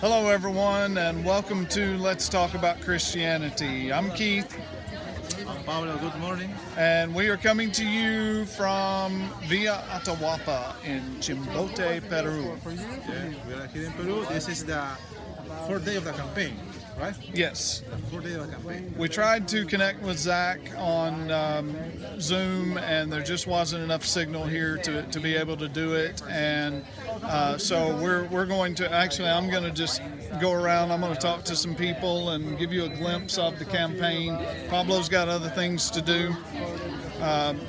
Hello, everyone, and welcome to Let's Talk About Christianity. I'm Keith. I'm Pablo, good morning. And we are coming to you from Villa Atahualpa in Chimbote, Peru. Yeah, we are here in Peru. This is the fourth day of the campaign, right? Yes. The fourth day of the campaign. We tried to connect with Zach on Zoom, and there just wasn't enough signal here to be able to do it. And so we're going to, actually, I'm going to just go around. I'm going to talk to some people and give you a glimpse of the campaign. Pablo's got other things to do.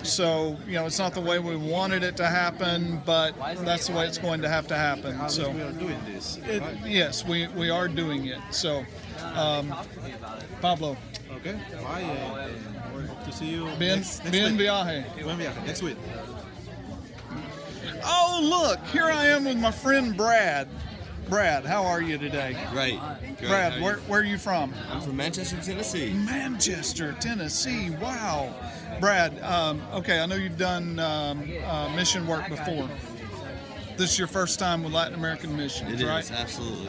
So, it's not the way we wanted it to happen, but that's the way it's going to have to happen. So we are doing this. yes, we are doing it. So, Pablo. Okay. Bye. Hope to see you Bien next viaje. week. Buen viaje. Next week. Oh, look, here I am with my friend Brad. Brad, how are you today? Great. Brad, where are you from? I'm from Manchester, Tennessee. Manchester, Tennessee. Wow. Brad, okay, I know you've done mission work before. This is your first time with Latin American missions, It right? is, absolutely.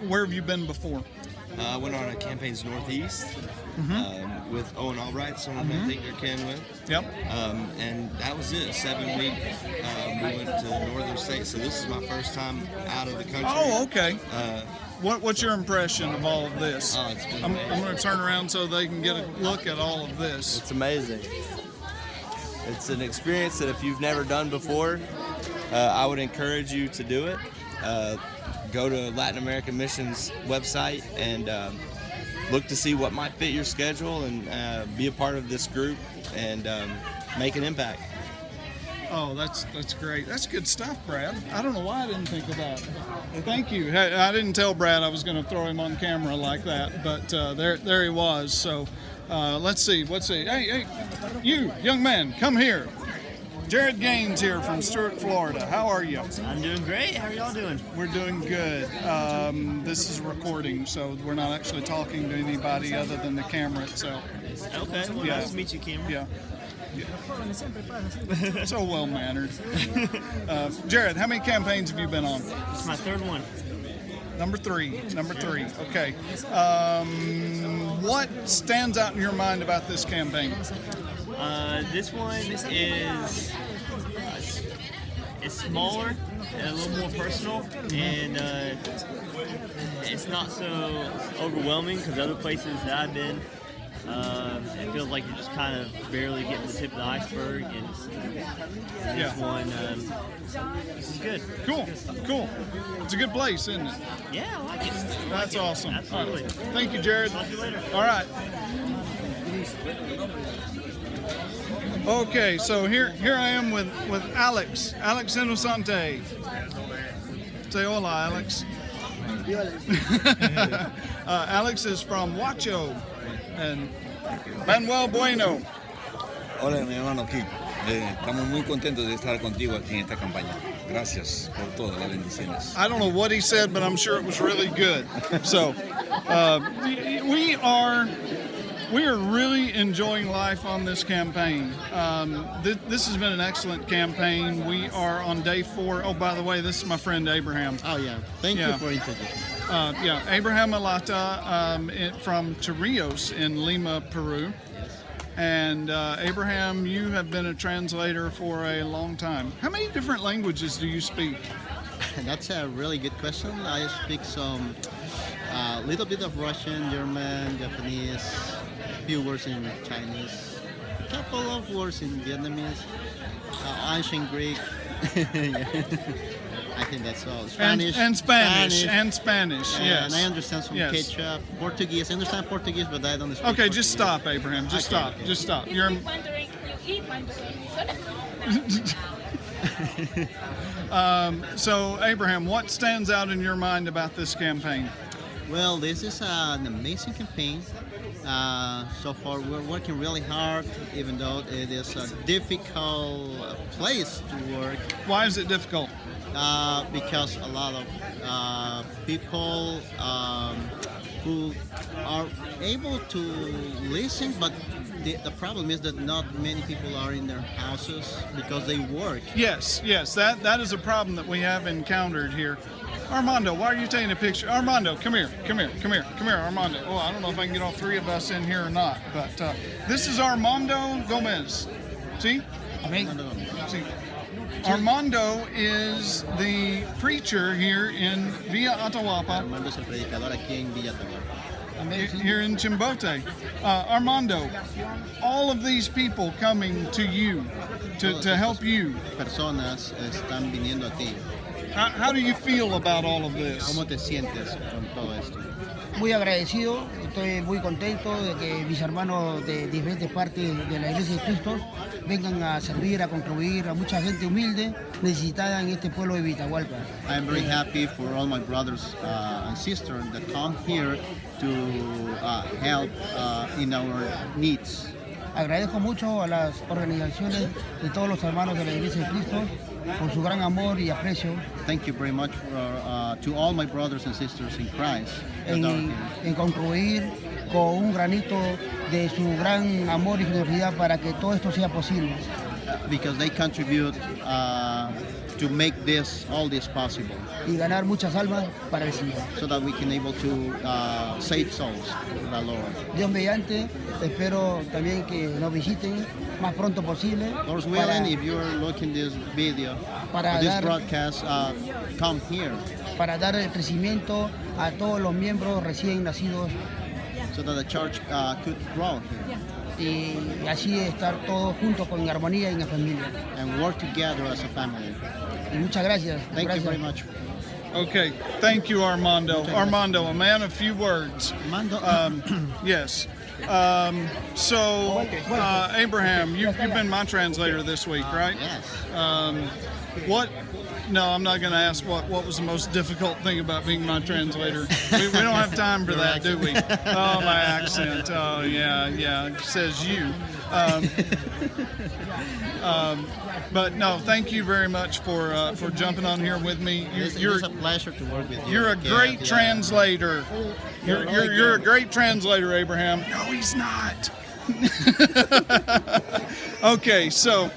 Where have you been before? I went on a campaigns northeast with Owen Albright, someone I think you're kin with. Yep. And that was it, 7 week. We went to northern states, so this is my first time out of the country. Oh, okay. What's your impression of all of this? Oh, it's been I'm amazing. going to turn around so they can get a look at all of this. It's amazing. It's an experience that if you've never done before, I would encourage you to do it. Go to Latin American Missions website and look to see what might fit your schedule and be a part of this group and make an impact. Oh, that's great. That's good stuff, Brad. I don't know why I didn't think of that. Thank you. Hey, I didn't tell Brad I was going to throw him on camera like that, but there he was. So let's see. Hey, you, young man, come here. Jared Gaines here from Stuart, Florida. How are you? I'm doing great. How are y'all doing? We're doing good. This is a recording, so we're not actually talking to anybody other than the camera itself. Okay. Well, Yeah. nice to meet you, Cameron. Yeah. So well-mannered. Jared, how many campaigns have you been on? It's my third one. Number three. Okay. What stands out in your mind about this campaign? This one is it's smaller and a little more personal, and it's not so overwhelming because other places that I've been, it feels like you're just kind of barely getting the tip of the iceberg, and this one, this is good. Cool. It's a good place, isn't it? Yeah, I like it. That's awesome. Absolutely. All right. Thank you, Jared. Talk to you later. All right. Okay, so here I am with Alex Innocente. Say hola, Alex. Alex is from Huacho and Manuel Bueno. Hola, mi hermano Keith. Estamos muy contentos de estar contigo aquí en esta campaña. Gracias por todas las bendiciones. I don't know what he said, but I'm sure it was really good. So we are really enjoying life on this campaign. This has been an excellent campaign. We are on day 4. Oh, by the way, this is my friend Abraham. Oh yeah. Thank Yeah. you for introducing. Abraham Alata from Chorrillos in Lima, Peru. And Abraham, you have been a translator for a long time. How many different languages do you speak? That's a really good question. I speak some little bit of Russian, German, Japanese, a few words in Chinese, a couple of words in Vietnamese, ancient Greek. I think that's all. Spanish. And Spanish. Yes. And I understand some Yes. Quechua, Portuguese. I understand Portuguese, but I don't speak Okay, Portuguese. just stop, Abraham. Just Okay, stop. okay. Just stop. You're. So, Abraham, what stands out in your mind about this campaign? Well, this is an amazing campaign. So far, we're working really hard, even though it is a difficult place to work. Why is it difficult? Because a lot of people who are able to listen, but the problem is that not many people are in their houses because they work. Yes, that is a problem that we have encountered here. Armando, why are you taking a picture? Armando, come here, Armando. Oh, I don't know if I can get all three of us in here or not, but this is Armando Gomez. See? See? Armando is the preacher here in Villa Atahualpa, Armando es el predicador aquí en Villa Atahualpa. here in Chimbote. Armando, all of these people coming to you to help you. Personas están viniendo a ti. How do you feel about all of this? ¿Cómo te sientes con todo esto? Muy agradecido, estoy muy contento de que mis hermanos de diferentes partes de la Iglesia de Cristo vengan a servir, a contribuir a mucha gente humilde necesitada en este pueblo de Vitahualpa. I am very happy for all my brothers and sisters that come here to help in our needs. Agradezco mucho a las organizaciones de todos los hermanos de la Iglesia de Cristo por su gran amor y aprecio Thank you very much to all my brothers and sisters in Christ that are here. en contribuir con un granito de su gran amor y generosidad para que todo esto sea posible. Because they contribute to make all this possible, Y ganar muchas almas para el Señor. so that we can able to save souls for the Lord. Dios mediante, espero también que nos visiten más pronto posible Lord's willing, if you're looking this video, Para or this dar- broadcast, come here para dar el crecimiento a todos los miembros recién nacidos so that the church could grow here y así estar todos juntos con armonía y en familia. and work together as a family. Y muchas gracias. Thank gracias. you very much. Okay, thank you, Armando. Armando, a man of few words. Armando, Yes. So, Abraham, you've been my translator this week, right? yes. What? No, I'm not going to ask what was the most difficult thing about being my translator. We don't have time for that, do we? Oh, my accent. Oh, yeah. It says you. But no, thank you very much for jumping on here with me. It's a pleasure to work with you. You're a great translator. You're a great translator, Abraham. No, he's not. Okay, so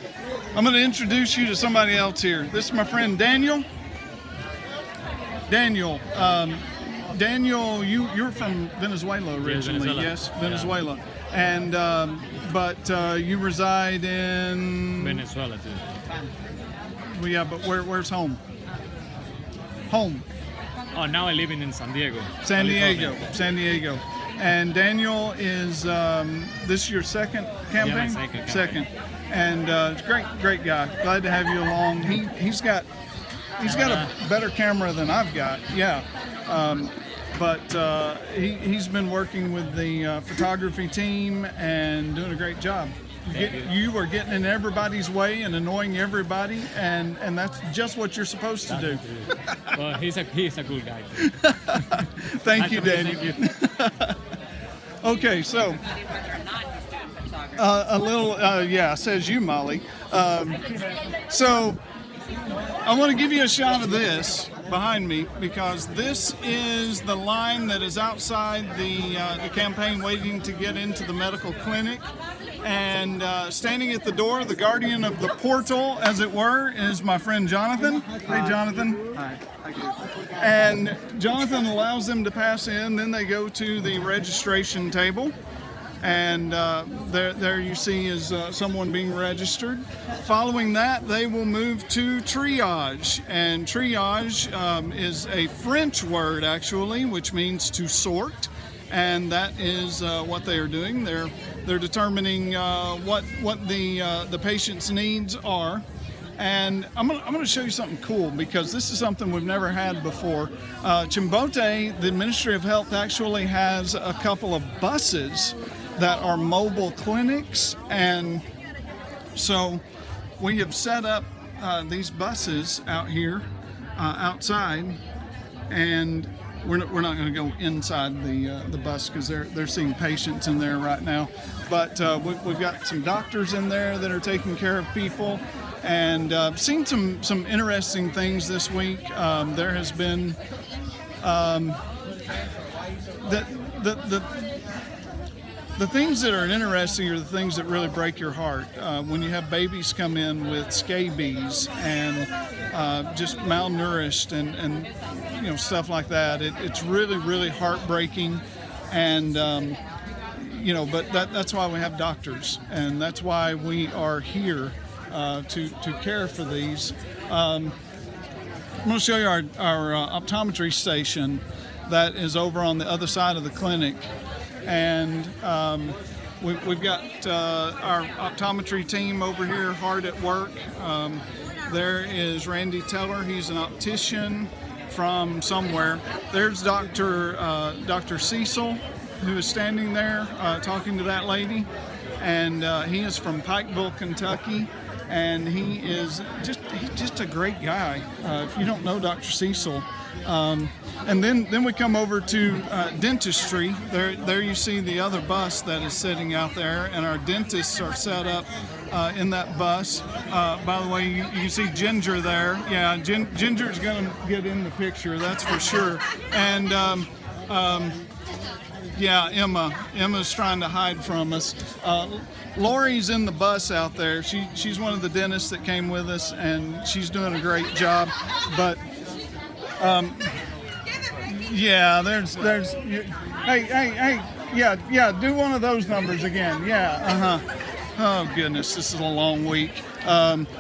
I'm going to introduce you to somebody else here. This is my friend Daniel. Daniel, you're from Venezuela originally, Venezuela. yes? Venezuela. And but you reside in Venezuela too. Well, yeah, but where's home? Home. Oh, now I live in San Diego. San Diego. California. San Diego. And Daniel is this is your second campaign? Yeah, my second campaign. Second. And great guy. Glad to have you along. He's got a better camera than I've got. Yeah. But he's been working with the photography team and doing a great job. You are getting in everybody's way and annoying everybody, and that's just what you're supposed to do. Well, he's a cool guy. Thank you, Daniel. Thank you. Okay, so a little, says you, Molly. So I want to give you a shot of this behind me because this is the line that is outside the campaign waiting to get into the medical clinic. And standing at the door, the guardian of the portal, as it were, is my friend Jonathan. Hey, Jonathan. Hi. And Jonathan allows them to pass in. Then they go to the registration table. And there you see is someone being registered. Following that, they will move to triage. And triage is a French word, actually, which means to sort. And that is what they are doing. They're determining what the patient's needs are. And I'm gonna show you something cool because this is something we've never had before. Chimbote, the Ministry of Health, actually has a couple of buses that are mobile clinics, and so we have set up these buses out here outside, and we're not going to go inside the bus because they're seeing patients in there right now. But we've got some doctors in there that are taking care of people, and seen some interesting things this week. There has been the things that are interesting are the things that really break your heart. When you have babies come in with scabies and just malnourished and stuff like that, it's really, really heartbreaking. And but that's why we have doctors, and that's why we are here to care for these. I'm going to show you our optometry station that is over on the other side of the clinic. And we've got our optometry team over here hard at work. There is Randy Teller. He's an optician from somewhere. There's Dr. Cecil, who is standing there talking to that lady. And he is from Pikeville, Kentucky. And he's just a great guy. If you don't know Dr. Cecil. And then we come over to dentistry. There you see the other bus that is sitting out there, and our dentists are set up in that bus. By the way, you see Ginger there. Yeah, Ginger's going to get in the picture, that's for sure. And yeah, Emma's trying to hide from us. Lori's in the bus out there. She's one of the dentists that came with us, and she's doing a great job. But yeah, there's hey, yeah, do one of those numbers again. Yeah, Oh goodness, this is a long week.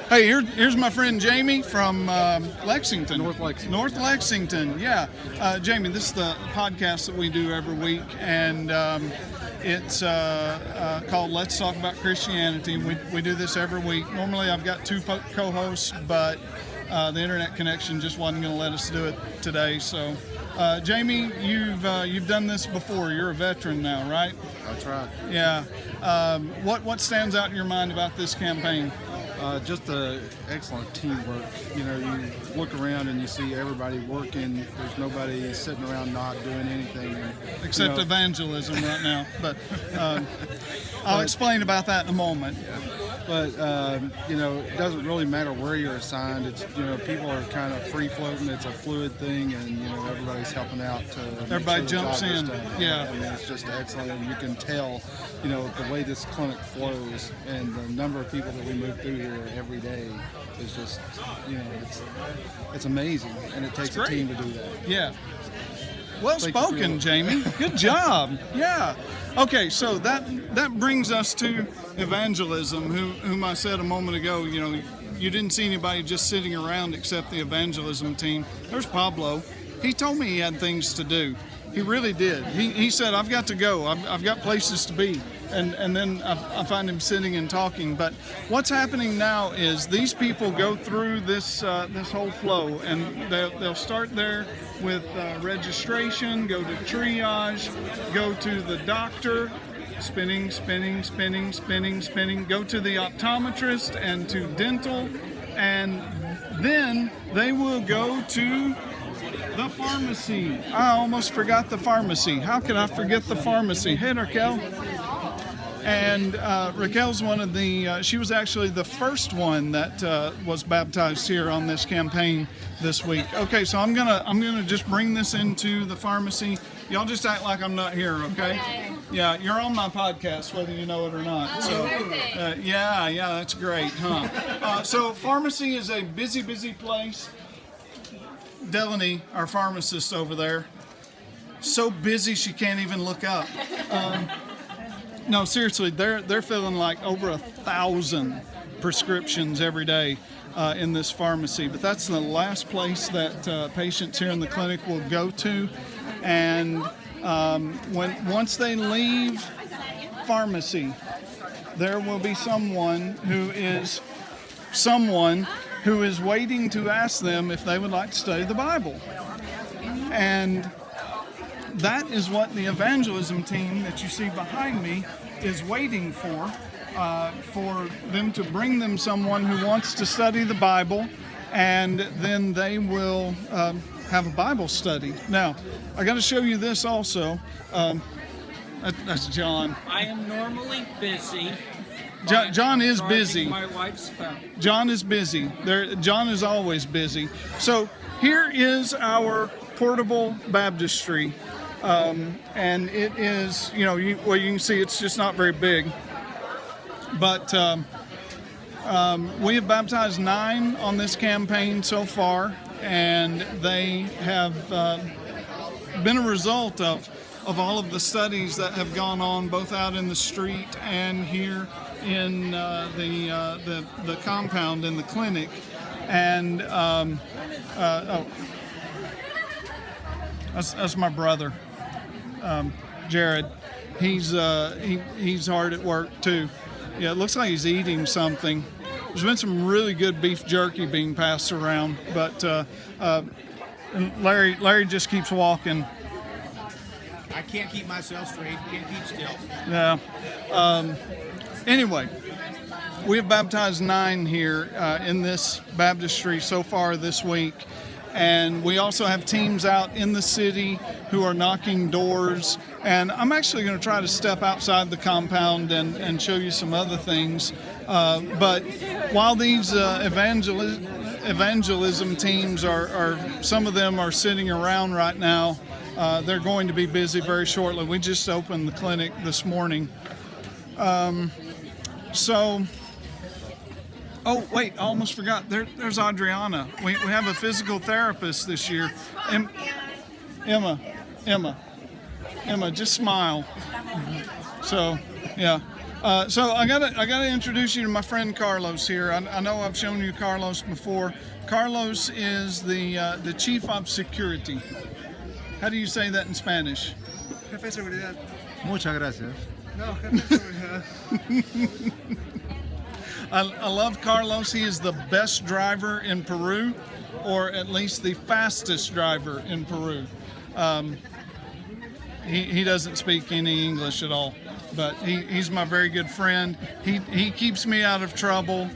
Hey, here's my friend Jamie from Lexington. North Lexington, yeah. Jamie, this is the podcast that we do every week, and it's called Let's Talk About Christianity. We do this every week. Normally I've got two co-hosts, but the internet connection just wasn't going to let us do it today. So, Jamie, you've done this before. You're a veteran now, right? That's right. Yeah. What stands out in your mind about this campaign? Just the excellent teamwork. You look around and you see everybody working. There's nobody sitting around not doing anything. Except evangelism right now. But I'll explain about that in a moment. Yeah. But, it doesn't really matter where you're assigned. It's, people are kind of free floating. It's a fluid thing, and, everybody's helping out to everybody make sure jumps the job in. is done. Yeah. I mean, it's just excellent. And you can tell, the way this clinic flows and the number of people that we move through here every day is just, it's amazing. And it takes a team to do that. Yeah. Well spoken, Jamie. Good job. Yeah. Okay, so that brings us to evangelism, whom I said a moment ago, you didn't see anybody just sitting around except the evangelism team. There's Pablo. He told me he had things to do. He really did. He said, I've got to go. I've got places to be. And then I find him sitting and talking. But what's happening now is these people go through this whole flow, and they'll start there with registration, go to triage, go to the doctor, spinning, go to the optometrist and to dental, and then they will go to the pharmacy. I almost forgot the pharmacy. How could I forget the pharmacy? Hey, Raquel. And Raquel's one of she was actually the first one that was baptized here on this campaign this week. Okay, so I'm gonna just bring this into the pharmacy. Y'all just act like I'm not here, okay? Yeah, you're on my podcast, whether you know it or not. So, yeah, that's great, huh? So pharmacy is a busy place. Delaney, our pharmacist over there, so busy she can't even look up. No, seriously, they're filling like over 1,000 prescriptions every day in this pharmacy. But that's the last place that patients here in the clinic will go to. And once they leave pharmacy, there will be someone who is waiting to ask them if they would like to study the Bible. And that is what the evangelism team that you see behind me is waiting for them to bring them someone who wants to study the Bible, and then they will have a Bible study. Now, I got to show you this also. That's John. I am normally busy. John is busy. My wife's phone. John is busy. John is always busy. So here is our portable baptistry. and it is, well, you can see it's just not very big. But we have baptized 9 on this campaign so far, and they have been a result of all of the studies that have gone on both out in the street and here in the compound in the clinic. And that's my brother, Jared. He's hard at work too. Yeah, it looks like he's eating something. There's been some really good beef jerky being passed around, but Larry just keeps walking. I can't keep myself straight. Can't keep still. Yeah. Anyway, we have baptized 9 here in this baptistry so far this week. And we also have teams out in the city who are knocking doors. And I'm actually going to try to step outside the compound and show you some other things. But while these evangelism teams are, some of them are sitting around right now, they're going to be busy very shortly. We just opened the clinic this morning. Oh, wait, I almost forgot. There's Adriana. We have a physical therapist this year. Emma, just smile. So, yeah. So I gotta introduce you to my friend Carlos here. I know I've shown you Carlos before. Carlos is the chief of security. How do you say that in Spanish? Jefe de seguridad. Muchas gracias. No, jefe de seguridad. I love Carlos. He is the best driver in Peru, or at least the fastest driver in Peru. He doesn't speak any English at all, but he's my very good friend. He keeps me out of trouble.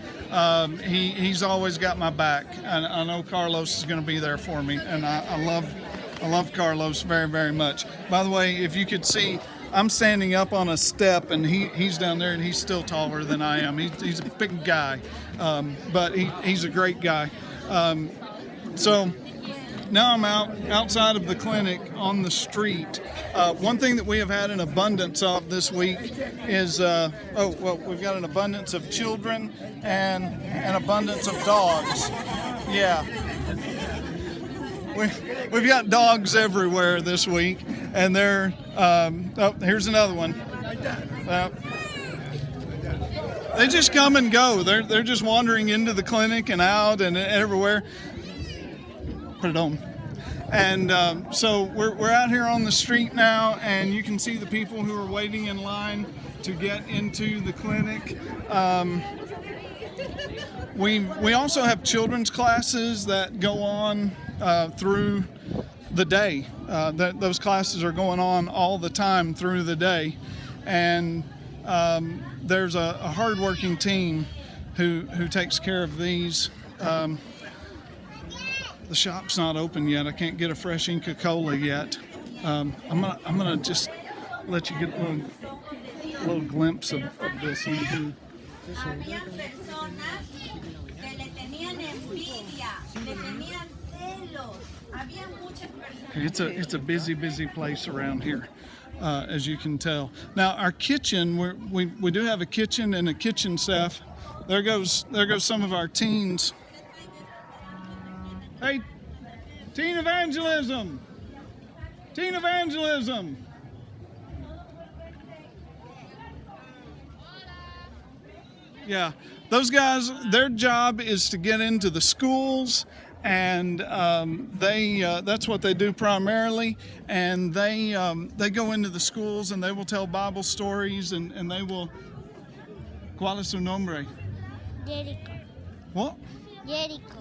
He's always got my back. I know Carlos is going to be there for me, and I love Carlos very, very much. By the way, if you could see, I'm standing up on a step, and he's down there, and he's still taller than I am. He's a big guy, but he's a great guy. So now I'm outside of the clinic on the street. One thing that we have had an abundance of this week is, we've got an abundance of children and an abundance of dogs. Yeah. We've got dogs everywhere this week, and they're, here's another one. They just come and go. They're just wandering into the clinic and out and everywhere. Put it on. And so we're out here on the street now, and you can see the people who are waiting in line to get into the clinic. We also have children's classes that go on through the day. Those classes are going on all the time through the day, and there's a hardworking team who takes care of these. The shop's not open yet. I can't get a fresh Inca Cola yet. I'm gonna just let you get a little glimpse of this. It's a busy place around here, as you can tell. Now our kitchen, we do have a kitchen and a kitchen staff. There goes some of our teens. Hey, teen evangelism! Teen evangelism! Yeah, those guys, their job is to get into the schools, and that's what they do primarily. And they go into the schools and they will tell Bible stories, and they will. ¿Cuál es su nombre? Jericho. What? Jericho.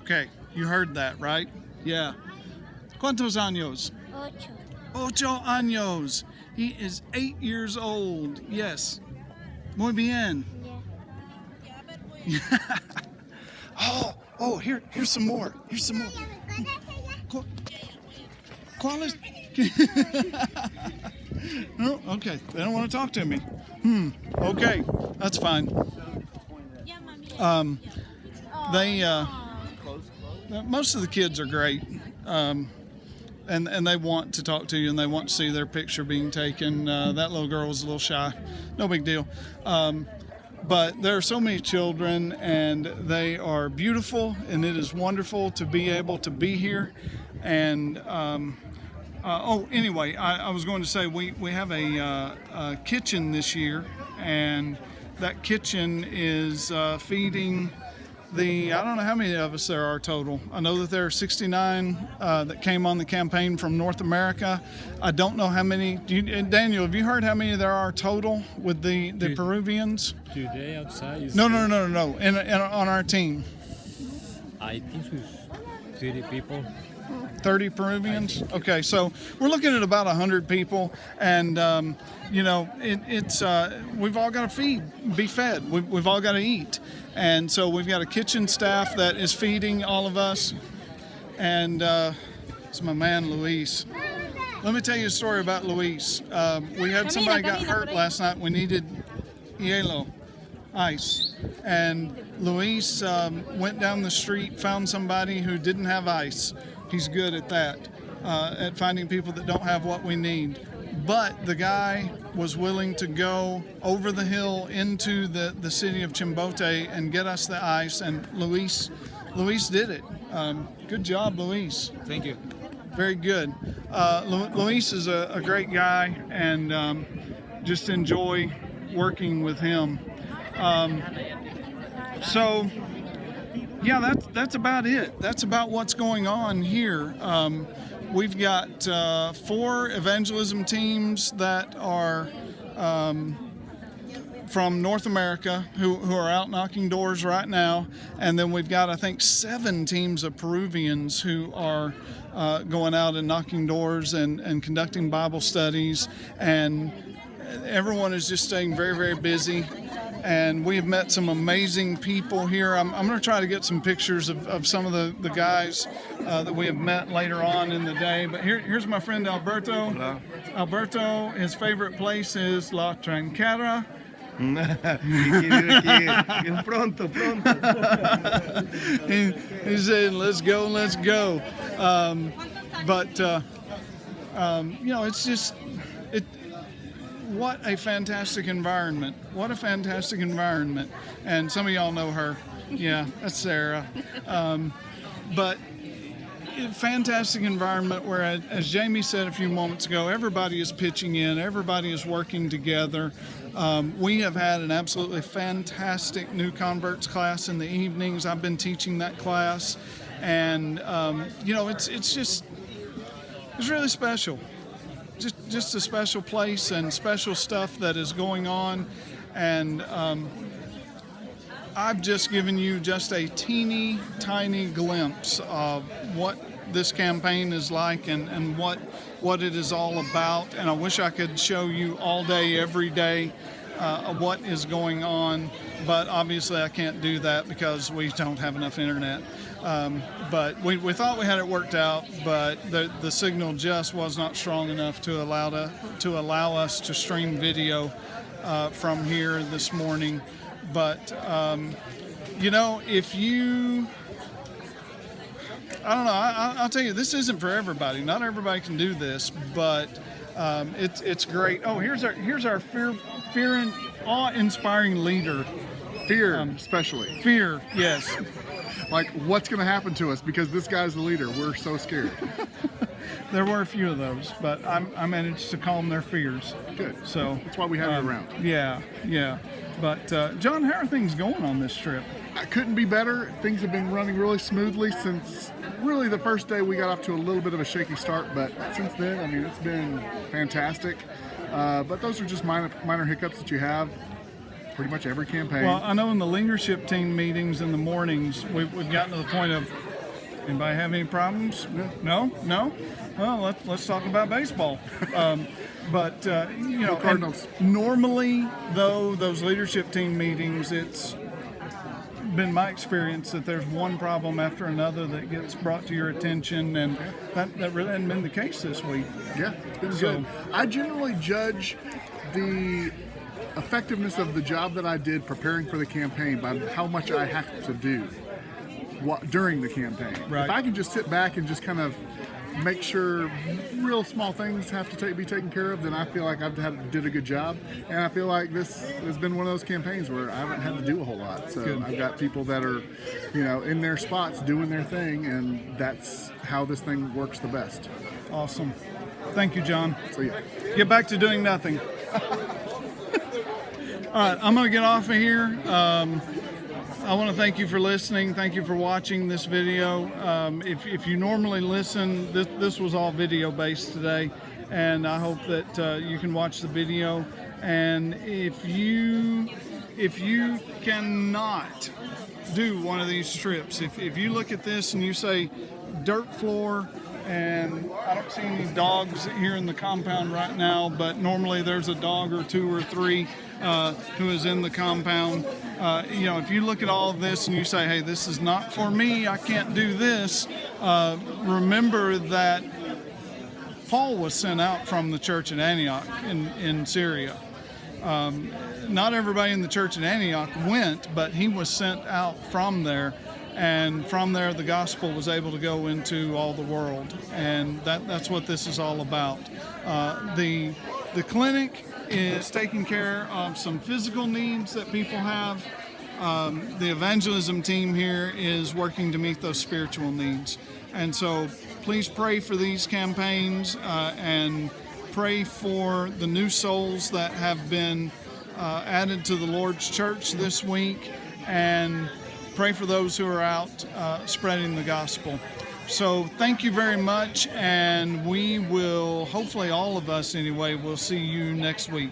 Okay, you heard that, right? Yeah. ¿Cuántos años? 8 años. He is 8 years old. Yes. Muy bien. Yeah. Oh, here's some more. Here's some more. ¿Cuál es? No, okay. They don't want to talk to me. Okay, that's fine. Most of the kids are great. and they want to talk to you and they want to see their picture being taken. That little girl was a little shy, no big deal. But there are so many children, and they are beautiful, and it is wonderful to be able to be here. And anyway, I was going to say we have a kitchen this year, and that kitchen is feeding I don't know how many of us there are total. I know that there are 69 that came on the campaign from North America. I don't know how many. Daniel, have you heard how many there are total with the Peruvians? Today outside is... No. On our team. I think it's 30 people. 30 Peruvians? Okay, so we're looking at about 100 people, and it's we've all got to be fed. We've all got to eat, and so we've got a kitchen staff that is feeding all of us, and it's my man Luis. Let me tell you a story about Luis. We had somebody got hurt last night. We needed hielo, ice, and Luis went down the street, found somebody who didn't have ice. He's good at that, at finding people that don't have what we need. But the guy was willing to go over the hill into the city of Chimbote and get us the ice, and Luis did it. Good job, Luis. Thank you. Very good. Luis is a great guy, and just enjoy working with him. Yeah, that's about it. That's about what's going on here. We've got 4 evangelism teams that are from North America who are out knocking doors right now, and then we've got, I think, 7 teams of Peruvians who are going out and knocking doors and conducting Bible studies, and everyone is just staying very, very busy. And we have met some amazing people here. I'm going to try to get some pictures of some of the guys that we have met later on in the day. But here's my friend Alberto. Hello. Alberto, his favorite place is La Tranquera. Pronto. He's saying, let's go. It's just... What a fantastic environment. What a fantastic environment. And some of y'all know her. Yeah, that's Sarah. Fantastic environment where, as Jamie said a few moments ago, everybody is pitching in, everybody is working together. We have had an absolutely fantastic new converts class in the evenings. I've been teaching that class, and it's really special. Just a special place and special stuff that is going on, and I've just given you just a teeny tiny glimpse of what this campaign is like and what it is all about, and I wish I could show you all day every day what is going on, but obviously I can't do that because we don't have enough internet. But we thought we had it worked out, but the signal just was not strong enough to allow us to stream video from here this morning. But if you, I don't know, I'll tell you, this isn't for everybody. Not everybody can do this, but it's great. Oh, here's our fear and awe-inspiring leader. Fear, especially. Fear, yes. Like, what's going to happen to us because this guy's the leader? We're so scared. There were a few of those, but I managed to calm their fears. Good. So that's why we have you around. Yeah. But John, how are things going on this trip? I couldn't be better. Things have been running really smoothly since really the first day. We got off to a little bit of a shaky start, but since then, I mean, it's been fantastic. But those are just minor hiccups that you have pretty much every campaign. Well, I know in the leadership team meetings in the mornings, we've gotten to the point of, anybody have any problems? No? Well, let's talk about baseball. Cardinals. Normally, though, those leadership team meetings, it's been my experience that there's one problem after another that gets brought to your attention, and that really hasn't been the case this week. Yeah, it's been good. I generally judge the effectiveness of the job that I did preparing for the campaign by how much I have to do during the campaign. Right. If I can just sit back and just kind of make sure real small things have to be taken care of, then I feel like did a good job. And I feel like this has been one of those campaigns where I haven't had to do a whole lot. So Good. I've got people that are, in their spots doing their thing, and that's how this thing works the best. Awesome. Thank you, John. So yeah. Get back to doing nothing. All right, I'm going to get off of here. I want to thank you for listening. Thank you for watching this video. If you normally listen, this was all video based today, and I hope that you can watch the video. And if you cannot do one of these trips, if you look at this and you say dirt floor, and I don't see any dogs here in the compound right now, but normally there's a dog or two or three who is in the compound. If you look at all of this and you say, hey, this is not for me, I can't do this, remember that Paul was sent out from the church at Antioch in Syria. Not everybody in the church at Antioch went, but he was sent out from there. And from there, the gospel was able to go into all the world, and that's what this is all about. The clinic is taking care of some physical needs that people have. The evangelism team here is working to meet those spiritual needs. And so please pray for these campaigns and pray for the new souls that have been added to the Lord's church this week, and pray for those who are out spreading the gospel. So thank you very much, and we will, hopefully all of us anyway, will see you next week.